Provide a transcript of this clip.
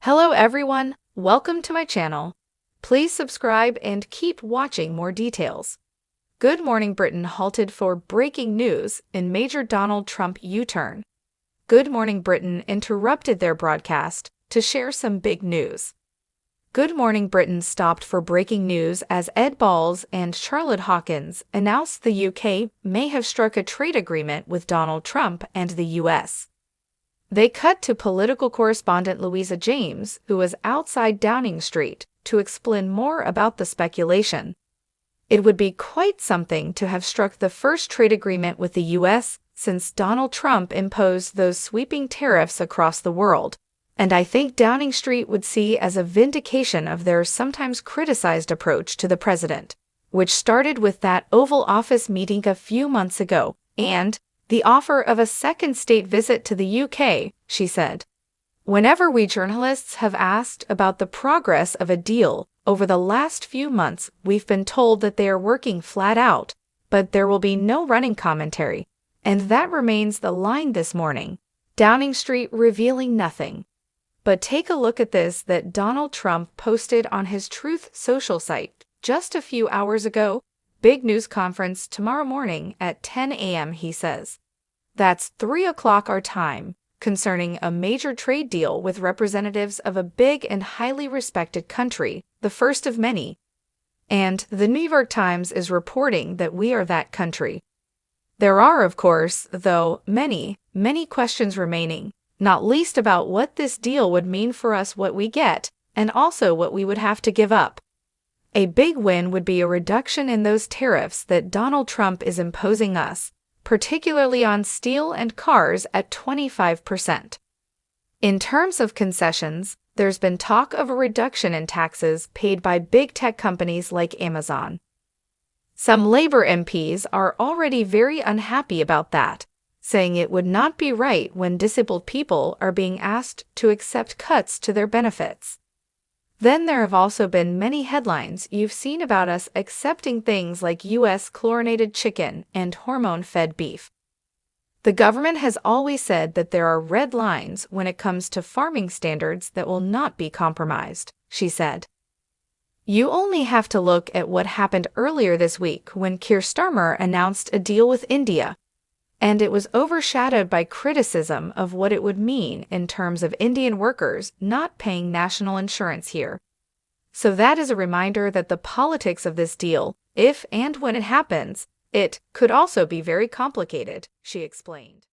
Hello everyone, welcome to my channel. Please subscribe and keep watching more details. Good Morning Britain halted for breaking news in major Donald Trump U-turn. Good Morning Britain interrupted their broadcast to share some big news. Good Morning Britain stopped for breaking news as Ed Balls and Charlotte Hawkins announced the UK may have struck a trade agreement with Donald Trump and the US. They cut to political correspondent Louisa James, who was outside Downing Street, to explain more about the speculation. It would be quite something to have struck the first trade agreement with the US since Donald Trump imposed those sweeping tariffs across the world, and I think Downing Street would see as a vindication of their sometimes criticized approach to the president, which started with that Oval Office meeting a few months ago, and the offer of a second state visit to the UK, she said. Whenever we journalists have asked about the progress of a deal over the last few months, we've been told that they are working flat out, but there will be no running commentary. And that remains the line this morning. Downing Street revealing nothing. But take a look at this that Donald Trump posted on his Truth Social site just a few hours ago. Big news conference tomorrow morning at 10 a.m., he says. That's 3 o'clock our time, concerning a major trade deal with representatives of a big and highly respected country, the first of many. And the New York Times is reporting that we are that country. There are, of course, though, many questions remaining, not least about what this deal would mean for us, what we get, and also what we would have to give up. A big win would be a reduction in those tariffs that Donald Trump is imposing us, particularly on steel and cars at 25%. In terms of concessions, there's been talk of a reduction in taxes paid by big tech companies like Amazon. Some Labour MPs are already very unhappy about that, saying it would not be right when disabled people are being asked to accept cuts to their benefits. Then there have also been many headlines you've seen about us accepting things like U.S. chlorinated chicken and hormone-fed beef. The government has always said that there are red lines when it comes to farming standards that will not be compromised, she said. You only have to look at what happened earlier this week when Keir Starmer announced a deal with India, and it was overshadowed by criticism of what it would mean in terms of Indian workers not paying national insurance here. So that is a reminder that the politics of this deal, if and when it happens, it could also be very complicated, she explained.